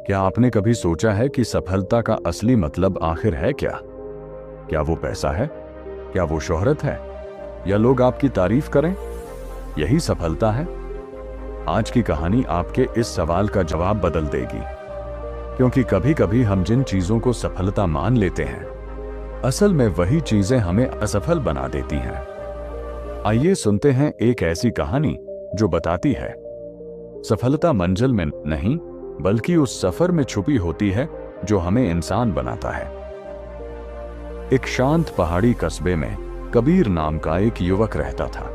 क्या आपने कभी सोचा है कि सफलता का असली मतलब आखिर है क्या? क्या वो पैसा है? क्या वो शोहरत है? या लोग आपकी तारीफ करें? यही सफलता है? आज की कहानी आपके इस सवाल का जवाब बदल देगी, क्योंकि कभी कभी हम जिन चीजों को सफलता मान लेते हैं, असल में वही चीजें हमें असफल बना देती हैं। आइए सुनते हैं एक ऐसी कहानी जो बताती है सफलता मंजिल में नहीं, बल्कि उस सफर में छुपी होती है जो हमें इंसान बनाता है। एक शांत पहाड़ी कस्बे में कबीर नाम का एक युवक रहता था।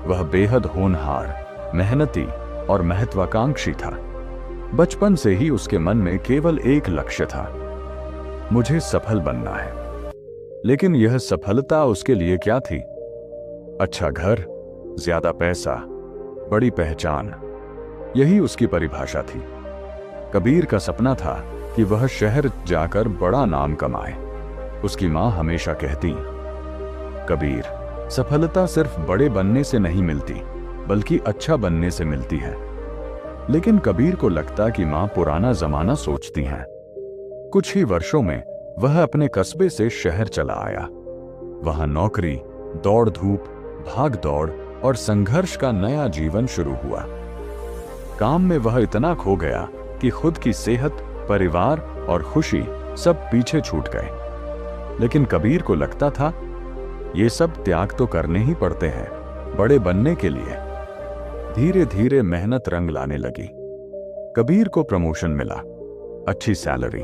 वह बेहद होनहार, मेहनती और महत्वाकांक्षी था। बचपन से ही उसके मन में केवल एक लक्ष्य था, मुझे सफल बनना है। लेकिन यह सफलता उसके लिए क्या थी? अच्छा घर, ज्यादा पैसा, बड़ी पहचान, यही उसकी परिभाषा थी। कबीर का सपना था कि वह शहर जाकर बड़ा नाम कमाए। उसकी मां हमेशा कहती, कबीर, सफलता सिर्फ बड़े बनने से नहीं मिलती, बल्कि अच्छा बनने से मिलती है। लेकिन कबीर को लगता कि मां पुराना जमाना सोचती हैं। कुछ ही वर्षों में वह अपने कस्बे से शहर चला आया। वहां नौकरी, दौड़ धूप, भाग दौड़ और संघर्ष का नया जीवन शुरू हुआ। काम में वह इतना खो गया कि खुद की सेहत, परिवार और खुशी सब पीछे छूट गए। लेकिन कबीर को लगता था ये सब त्याग तो करने ही पड़ते हैं बड़े बनने के लिए। धीरे धीरे मेहनत रंग लाने लगी। कबीर को प्रमोशन मिला, अच्छी सैलरी,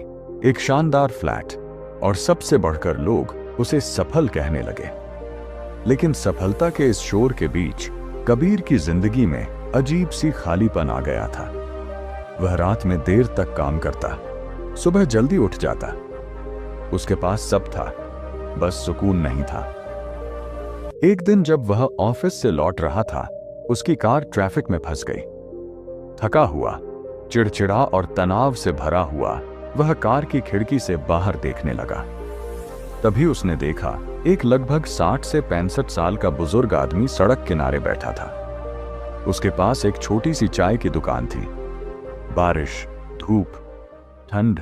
एक शानदार फ्लैट और सबसे बढ़कर लोग उसे सफल कहने लगे। लेकिन सफलता के इस शोर के बीच कबीर की जिंदगी में अजीब सी खालीपन आ गया था। वह रात में देर तक काम करता, सुबह जल्दी उठ जाता। उसके पास सब था, बस सुकून नहीं था। एक दिन जब वह ऑफिस से लौट रहा था, उसकी कार ट्रैफिक में फंस गई। थका हुआ, चिड़चिड़ा और तनाव से भरा हुआ वह कार की खिड़की से बाहर देखने लगा। तभी उसने देखा एक लगभग 60 से 65 साल का बुजुर्ग आदमी सड़क किनारे बैठा था। उसके पास एक छोटी सी चाय की दुकान थी। बारिश, धूप, ठंड,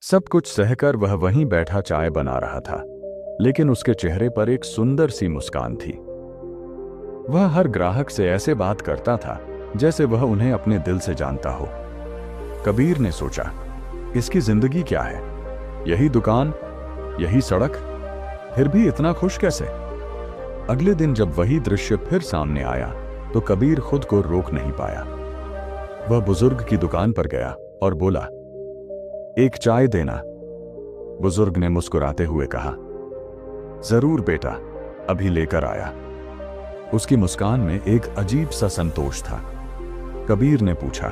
सब कुछ सहकर वह वहीं बैठा चाय बना रहा था। लेकिन उसके चेहरे पर एक सुंदर सी मुस्कान थी। वह हर ग्राहक से ऐसे बात करता था जैसे वह उन्हें अपने दिल से जानता हो। कबीर ने सोचा, इसकी जिंदगी क्या है? यही दुकान, यही सड़क, फिर भी इतना खुश कैसे? अगले दिन जब वही दृश्य फिर सामने आया तो कबीर खुद को रोक नहीं पाया। वह बुजुर्ग की दुकान पर गया और बोला, एक चाय देना। बुजुर्ग ने मुस्कुराते हुए कहा, जरूर बेटा, अभी लेकर आया। उसकी मुस्कान में एक अजीब सा संतोष था। कबीर ने पूछा,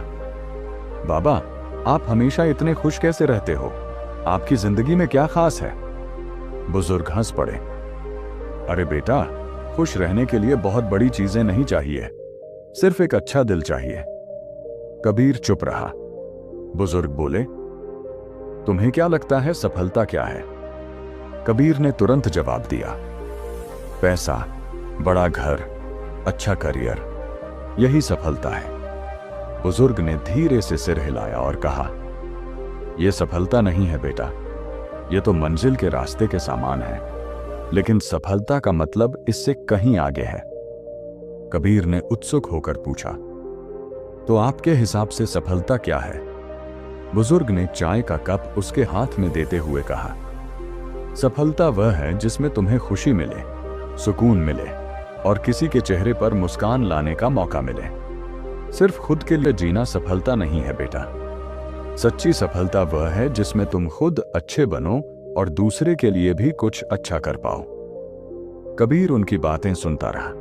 बाबा, आप हमेशा इतने खुश कैसे रहते हो? आपकी जिंदगी में क्या खास है? बुजुर्ग हंस पड़े, अरे बेटा, खुश रहने के लिए बहुत बड़ी चीजें नहीं चाहिए, सिर्फ एक अच्छा दिल चाहिए। कबीर चुप रहा। बुजुर्ग बोले, तुम्हें क्या लगता है सफलता क्या है? कबीर ने तुरंत जवाब दिया, पैसा, बड़ा घर, अच्छा करियर, यही सफलता है। बुजुर्ग ने धीरे से सिर हिलाया और कहा, यह सफलता नहीं है बेटा, यह तो मंजिल के रास्ते के सामान है, लेकिन सफलता का मतलब इससे कहीं आगे है। कबीर ने उत्सुक होकर पूछा, तो आपके हिसाब से सफलता क्या है? बुजुर्ग ने चाय का कप उसके हाथ में देते हुए कहा, सफलता वह है जिसमें तुम्हें खुशी मिले, सुकून मिले और किसी के चेहरे पर मुस्कान लाने का मौका मिले। सिर्फ खुद के लिए जीना सफलता नहीं है बेटा। सच्ची सफलता वह है जिसमें तुम खुद अच्छे बनो और दूसरे के लिए भी कुछ अच्छा कर पाओ। कबीर उनकी बातें सुनता रहा।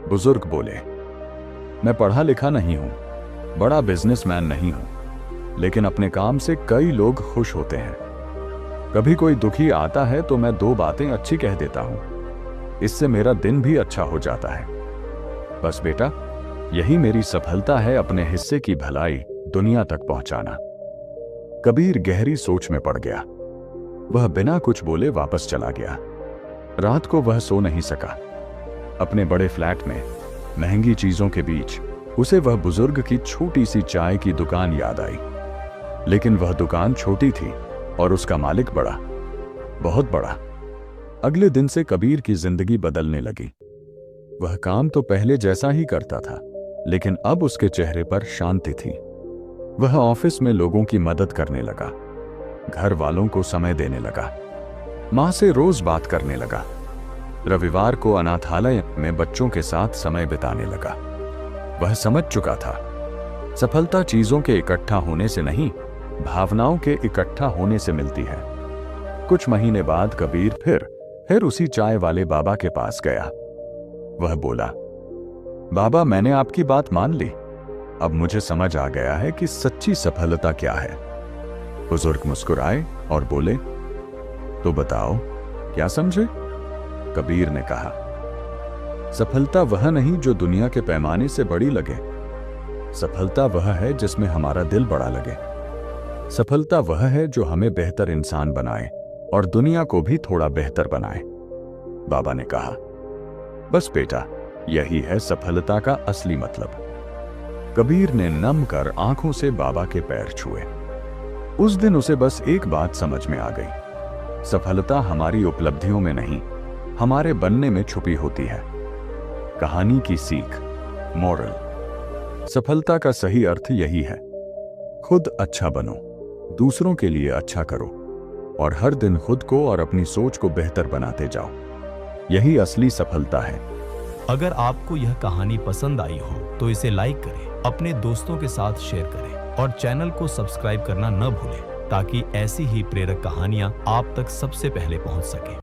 बुजुर्ग बोले, मैं पढ़ा लिखा नहीं हूं, बड़ा बिजनेसमैन नहीं हूं, लेकिन अपने काम से कई लोग खुश होते हैं। कभी कोई दुखी आता है तो मैं दो बातें अच्छी कह देता हूं, इससे मेरा दिन भी अच्छा हो जाता है। बस बेटा, यही मेरी सफलता है, अपने हिस्से की भलाई दुनिया तक पहुंचाना। कबीर गहरी सोच में पड़ गया। वह बिना कुछ बोले वापस चला गया। रात को वह सो नहीं सका। अपने बड़े फ्लैट में महंगी चीजों के बीच उसे वह बुजुर्ग की छोटी सी चाय की दुकान याद आई। लेकिन वह दुकान छोटी थी और उसका मालिक बड़ा, बहुत बड़ा। अगले दिन से कबीर की जिंदगी बदलने लगी। वह काम तो पहले जैसा ही करता था, लेकिन अब उसके चेहरे पर शांति थी। वह ऑफिस में लोगों की मदद करने लगा, घर वालों को समय देने लगा, मां से रोज बात करने लगा, रविवार को अनाथालय में बच्चों के साथ समय बिताने लगा। वह समझ चुका था, सफलता चीजों के इकट्ठा होने से नहीं, भावनाओं के इकट्ठा होने से मिलती है। कुछ महीने बाद कबीर फिर उसी चाय वाले बाबा के पास गया। वह बोला, बाबा, मैंने आपकी बात मान ली। अब मुझे समझ आ गया है कि सच्ची सफलता क्या है। बुजुर्ग मुस्कुराए और बोले, तो बताओ, क्या समझे? कबीर ने कहा, सफलता वह नहीं जो दुनिया के पैमाने से बड़ी लगे। सफलता वह है जिसमें हमारा दिल बड़ा लगे। सफलता वह है जो हमें बेहतर इंसान बनाए और दुनिया को भी थोड़ा बेहतर बनाए। बाबा ने कहा, बस बेटा, यही है सफलता का असली मतलब। कबीर ने नम कर आंखों से बाबा के पैर छुए। उस दिन उसे बस एक बात समझ में आ गई, सफलता हमारी उपलब्धियों में नहीं, हमारे बनने में छुपी होती है। कहानी की सीख, मॉरल, सफलता का सही अर्थ यही है, खुद अच्छा बनो, दूसरों के लिए अच्छा करो और हर दिन खुद को और अपनी सोच को बेहतर बनाते जाओ। यही असली सफलता है। अगर आपको यह कहानी पसंद आई हो तो इसे लाइक करें, अपने दोस्तों के साथ शेयर करें और चैनल को सब्सक्राइब करना न भूलें, ताकि ऐसी ही प्रेरक कहानियां आप तक सबसे पहले पहुंच सकें।